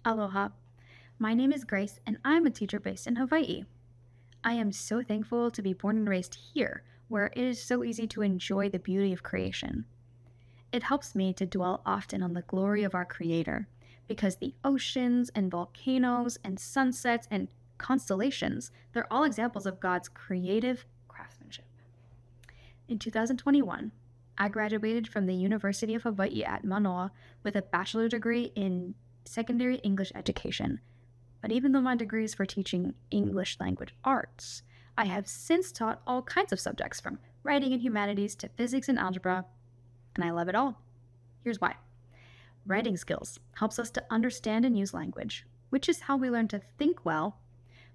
Aloha. My name is Grace, and I'm a teacher based in Hawaii. I am so thankful to be born and raised here, where it is so easy to enjoy the beauty of creation. It helps me to dwell often on the glory of our Creator, because the oceans and volcanoes and sunsets and constellations, they're all examples of God's creative craftsmanship. In 2021, I graduated from the University of Hawaii at Manoa with a bachelor degree in secondary English education. But even though my degree is for teaching English language arts, I have since taught all kinds of subjects from writing and humanities to physics and algebra, and I love it all. Here's why. Writing skills helps us to understand and use language, which is how we learn to think well,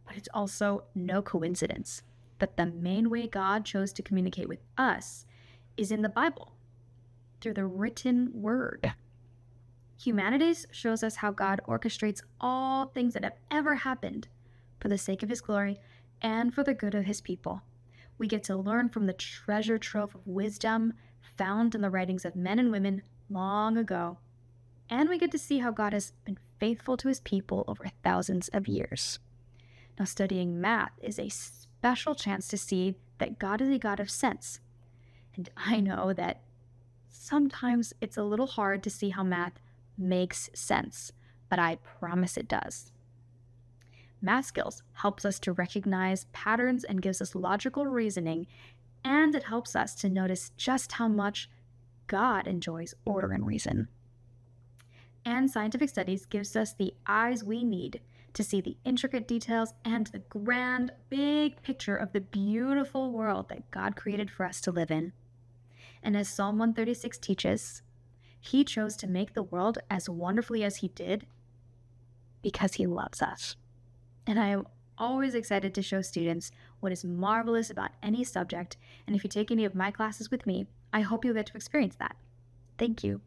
but it's also no coincidence that the main way God chose to communicate with us is in the Bible, through the written word. Humanities shows us how God orchestrates all things that have ever happened for the sake of His glory and for the good of His people. We get to learn from the treasure trove of wisdom found in the writings of men and women long ago. And we get to see how God has been faithful to His people over thousands of years. Now, studying math is a special chance to see that God is a God of sense. And I know that sometimes it's a little hard to see how math makes sense, but I promise it does. Math skills helps us to recognize patterns and gives us logical reasoning, and it helps us to notice just how much God enjoys order and reason. And scientific studies gives us the eyes we need to see the intricate details and the grand, big picture of the beautiful world that God created for us to live in. And as Psalm 136 teaches, He chose to make the world as wonderfully as He did because He loves us. And I am always excited to show students what is marvelous about any subject. And if you take any of my classes with me, I hope you'll get to experience that. Thank you.